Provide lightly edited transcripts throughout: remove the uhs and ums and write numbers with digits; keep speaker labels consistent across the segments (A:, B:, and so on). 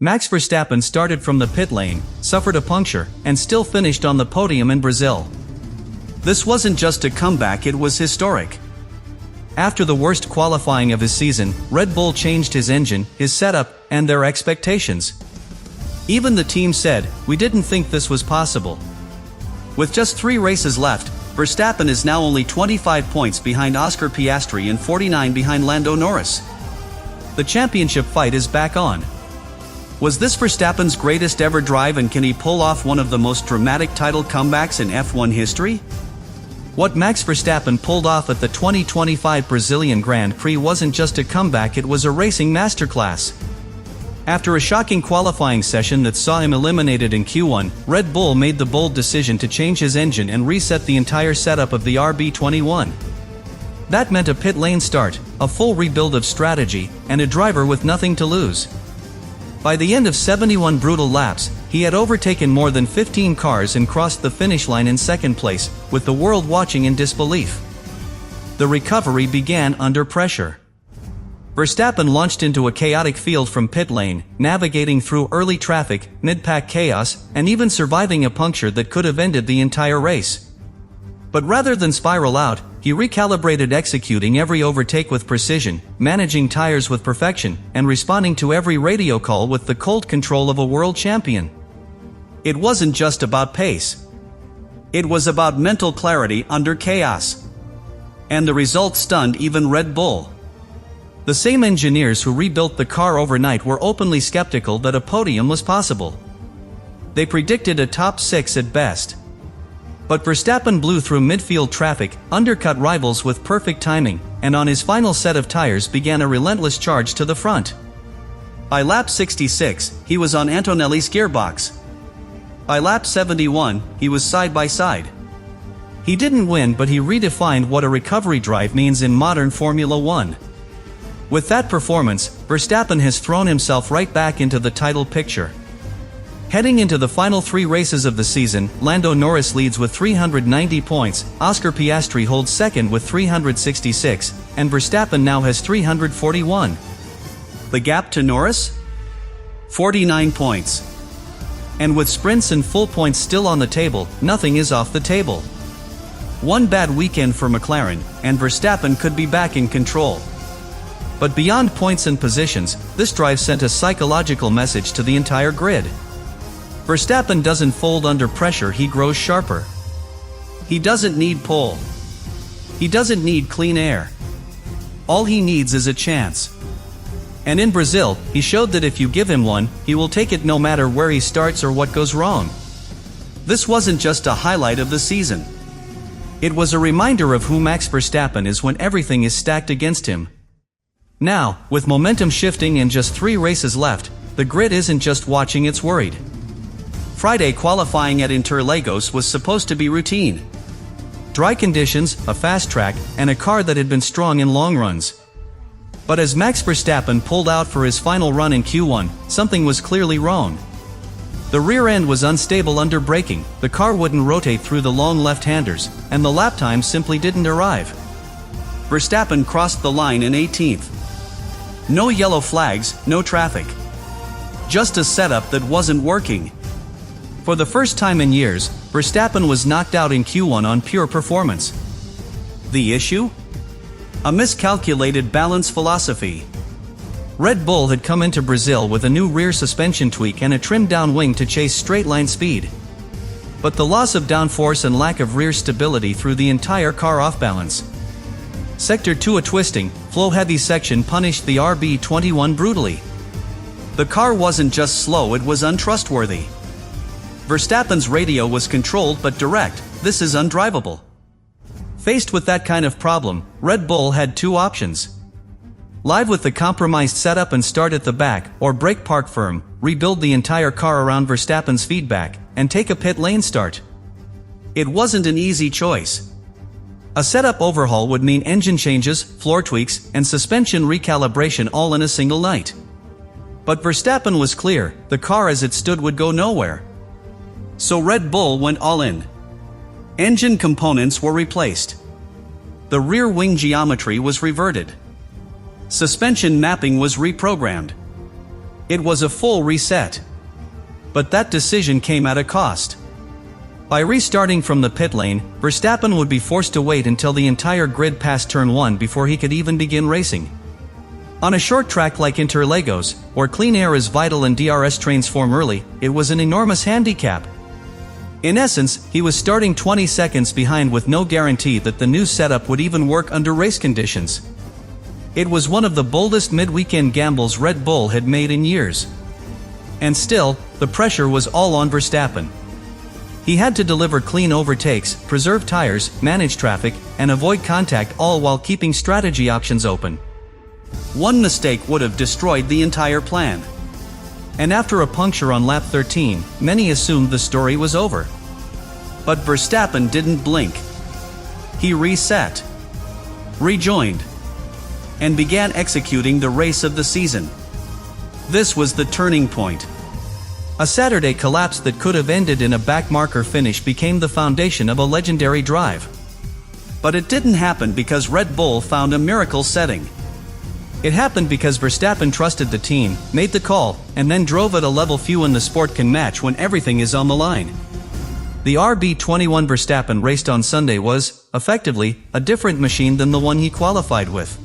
A: Max Verstappen started from the pit lane, suffered a puncture, and still finished on the podium in Brazil. This wasn't just a comeback, it was historic. After the worst qualifying of his season, Red Bull changed his engine, his setup, and their expectations. Even the team said, "We didn't think this was possible." With just 3 races left, Verstappen is now only 25 points behind Oscar Piastri and 49 behind Lando Norris. The championship fight is back on. Was this Verstappen's greatest ever drive, and can he pull off one of the most dramatic title comebacks in F1 history? What Max Verstappen pulled off at the 2025 Brazilian Grand Prix wasn't just a comeback, it was a racing masterclass. After a shocking qualifying session that saw him eliminated in Q1, Red Bull made the bold decision to change his engine and reset the entire setup of the RB21. That meant a pit lane start, a full rebuild of strategy, and a driver with nothing to lose. By the end of 71 brutal laps, he had overtaken more than 15 cars and crossed the finish line in second place, with the world watching in disbelief. The recovery began under pressure. Verstappen launched into a chaotic field from pit lane, navigating through early traffic, mid-pack chaos, and even surviving a puncture that could have ended the entire race. But rather than spiral out, he recalibrated, executing every overtake with precision, managing tires with perfection, and responding to every radio call with the cold control of a world champion. It wasn't just about pace. It was about mental clarity under chaos. And the result stunned even Red Bull. The same engineers who rebuilt the car overnight were openly skeptical that a podium was possible. They predicted a top 6 at best. But Verstappen blew through midfield traffic, undercut rivals with perfect timing, and on his final set of tires began a relentless charge to the front. By lap 66, he was on Antonelli's gearbox. By lap 71, he was side by side. He didn't win, but he redefined what a recovery drive means in modern Formula One. With that performance, Verstappen has thrown himself right back into the title picture. Heading into the final 3 races of the season, Lando Norris leads with 390 points, Oscar Piastri holds second with 366, and Verstappen now has 341. The gap to Norris? 49 points. And with sprints and full points still on the table, nothing is off the table. One bad weekend for McLaren, and Verstappen could be back in control. But beyond points and positions, this drive sent a psychological message to the entire grid. Verstappen doesn't fold under pressure, he grows sharper. He doesn't need pole. He doesn't need clean air. All he needs is a chance. And in Brazil, he showed that if you give him one, he will take it no matter where he starts or what goes wrong. This wasn't just a highlight of the season. It was a reminder of who Max Verstappen is when everything is stacked against him. Now, with momentum shifting and just 3 races left, the grid isn't just watching, it's worried. Friday qualifying at Interlagos was supposed to be routine. Dry conditions, a fast track, and a car that had been strong in long runs. But as Max Verstappen pulled out for his final run in Q1, something was clearly wrong. The rear end was unstable under braking, the car wouldn't rotate through the long left-handers, and the lap time simply didn't arrive. Verstappen crossed the line in 18th. No yellow flags, no traffic. Just a setup that wasn't working. For the first time in years, Verstappen was knocked out in Q1 on pure performance. The issue? A miscalculated balance philosophy. Red Bull had come into Brazil with a new rear suspension tweak and a trimmed-down wing to chase straight-line speed. But the loss of downforce and lack of rear stability threw the entire car off balance. Sector 2, a twisting, flow-heavy section, punished the RB21 brutally. The car wasn't just slow, it was untrustworthy. Verstappen's radio was controlled but direct. This is undrivable. Faced with that kind of problem, Red Bull had 2 options. Live with the compromised setup and start at the back, or brake park firm, rebuild the entire car around Verstappen's feedback, and take a pit lane start. It wasn't an easy choice. A setup overhaul would mean engine changes, floor tweaks, and suspension recalibration all in a single night. But Verstappen was clear, the car as it stood would go nowhere. So Red Bull went all in. Engine components were replaced. The rear wing geometry was reverted. Suspension mapping was reprogrammed. It was a full reset. But that decision came at a cost. By restarting from the pit lane, Verstappen would be forced to wait until the entire grid passed turn 1 before he could even begin racing. On a short track like Interlagos, where clean air is vital and DRS trains form early, it was an enormous handicap. In essence, he was starting 20 seconds behind with no guarantee that the new setup would even work under race conditions. It was one of the boldest mid-weekend gambles Red Bull had made in years. And still, the pressure was all on Verstappen. He had to deliver clean overtakes, preserve tires, manage traffic, and avoid contact, all while keeping strategy options open. One mistake would have destroyed the entire plan. And after a puncture on lap 13, many assumed the story was over. But Verstappen didn't blink. He reset, rejoined, and began executing the race of the season. This was the turning point. A Saturday collapse that could have ended in a backmarker finish became the foundation of a legendary drive. But it didn't happen because Red Bull found a miracle setting. It happened because Verstappen trusted the team, made the call, and then drove at a level few in the sport can match when everything is on the line. The RB21 Verstappen raced on Sunday was, effectively, a different machine than the one he qualified with.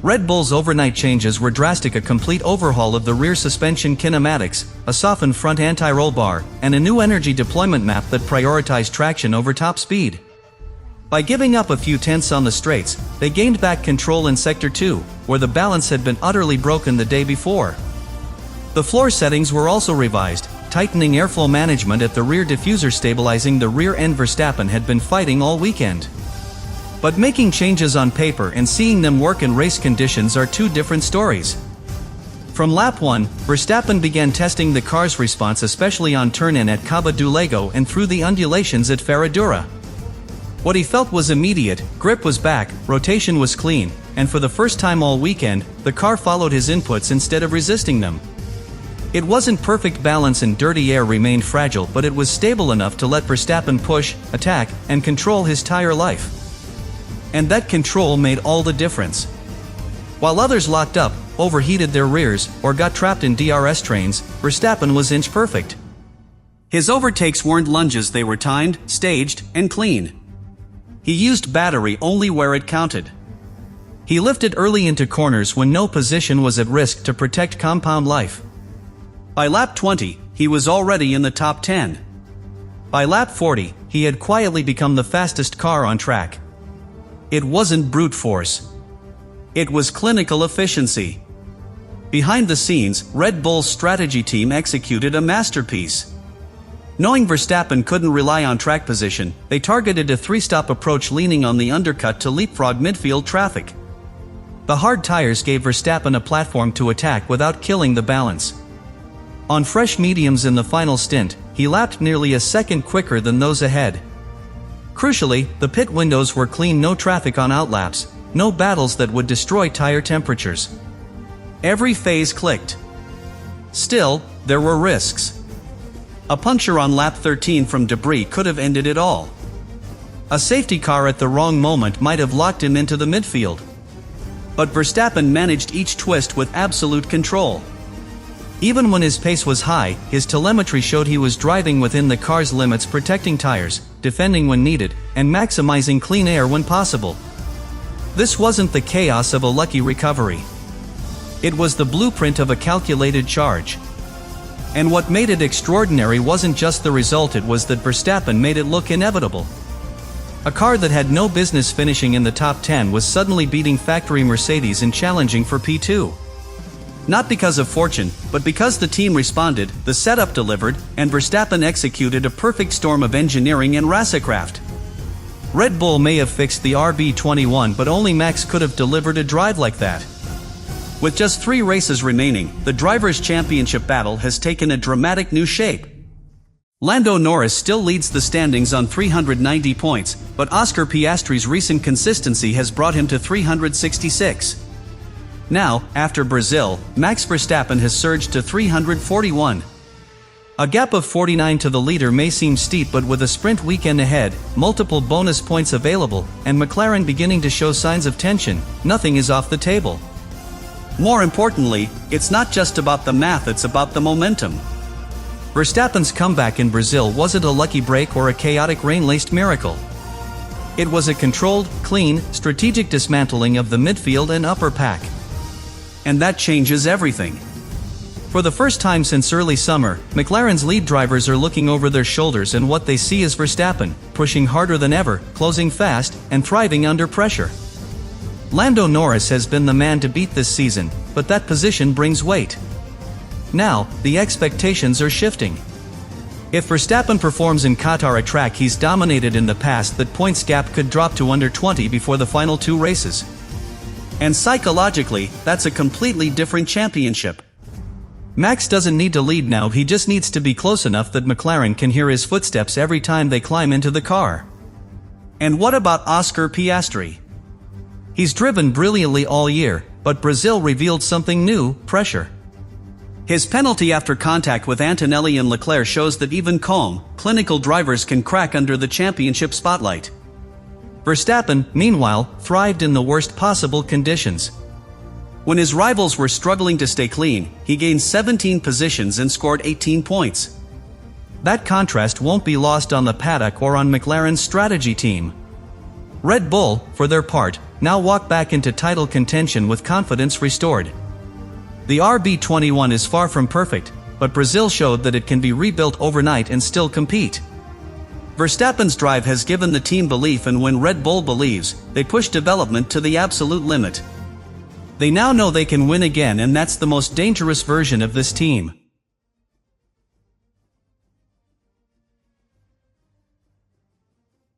A: Red Bull's overnight changes were drastic: a complete overhaul of the rear suspension kinematics, a softened front anti-roll bar, and a new energy deployment map that prioritized traction over top speed. By giving up a few tenths on the straights, they gained back control in Sector 2, where the balance had been utterly broken the day before. The floor settings were also revised, tightening airflow management at the rear diffuser, stabilizing the rear end Verstappen had been fighting all weekend. But making changes on paper and seeing them work in race conditions are two different stories. From lap 1, Verstappen began testing the car's response, especially on turn-in at Cabo do Lago and through the undulations at Ferradura. What he felt was immediate: grip was back, rotation was clean, and for the first time all weekend, the car followed his inputs instead of resisting them. It wasn't perfect, balance and dirty air remained fragile, but it was stable enough to let Verstappen push, attack, and control his tire life. And that control made all the difference. While others locked up, overheated their rears, or got trapped in DRS trains, Verstappen was inch perfect. His overtakes weren't lunges, they were timed, staged, and clean. He used battery only where it counted. He lifted early into corners when no position was at risk to protect compound life. By lap 20, he was already in the top 10. By lap 40, he had quietly become the fastest car on track. It wasn't brute force. It was clinical efficiency. Behind the scenes, Red Bull's strategy team executed a masterpiece. Knowing Verstappen couldn't rely on track position, they targeted a three-stop approach, leaning on the undercut to leapfrog midfield traffic. The hard tires gave Verstappen a platform to attack without killing the balance. On fresh mediums in the final stint, he lapped nearly a second quicker than those ahead. Crucially, the pit windows were clean: no traffic on outlaps, no battles that would destroy tire temperatures. Every phase clicked. Still, there were risks. A puncture on lap 13 from debris could have ended it all. A safety car at the wrong moment might have locked him into the midfield. But Verstappen managed each twist with absolute control. Even when his pace was high, his telemetry showed he was driving within the car's limits, protecting tires, defending when needed, and maximizing clean air when possible. This wasn't the chaos of a lucky recovery. It was the blueprint of a calculated charge. And what made it extraordinary wasn't just the result, it was that Verstappen made it look inevitable. A car that had no business finishing in the top 10 was suddenly beating factory Mercedes and challenging for P2. Not because of fortune, but because the team responded, the setup delivered, and Verstappen executed a perfect storm of engineering and racecraft. Red Bull may have fixed the RB21, but only Max could have delivered a drive like that. With just 3 races remaining, the Drivers' Championship battle has taken a dramatic new shape. Lando Norris still leads the standings on 390 points, but Oscar Piastri's recent consistency has brought him to 366. Now, after Brazil, Max Verstappen has surged to 341. A gap of 49 to the leader may seem steep, but with a sprint weekend ahead, multiple bonus points available, and McLaren beginning to show signs of tension, nothing is off the table. More importantly, it's not just about the math, it's about the momentum. Verstappen's comeback in Brazil wasn't a lucky break or a chaotic rain-laced miracle. It was a controlled, clean, strategic dismantling of the midfield and upper pack. And that changes everything. For the first time since early summer, McLaren's lead drivers are looking over their shoulders, and what they see is Verstappen, pushing harder than ever, closing fast, and thriving under pressure. Lando Norris has been the man to beat this season, but that position brings weight. Now, the expectations are shifting. If Verstappen performs in Qatar, a track he's dominated in the past, that points gap could drop to under 20 before the final 2 races. And psychologically, that's a completely different championship. Max doesn't need to lead now, he just needs to be close enough that McLaren can hear his footsteps every time they climb into the car. And what about Oscar Piastri? He's driven brilliantly all year, but Brazil revealed something new: pressure. His penalty after contact with Antonelli and Leclerc shows that even calm, clinical drivers can crack under the championship spotlight. Verstappen, meanwhile, thrived in the worst possible conditions. When his rivals were struggling to stay clean, he gained 17 positions and scored 18 points. That contrast won't be lost on the paddock or on McLaren's strategy team. Red Bull, for their part, now walk back into title contention with confidence restored. The RB21 is far from perfect, but Brazil showed that it can be rebuilt overnight and still compete. Verstappen's drive has given the team belief, and when Red Bull believes, they push development to the absolute limit. They now know they can win again, and that's the most dangerous version of this team.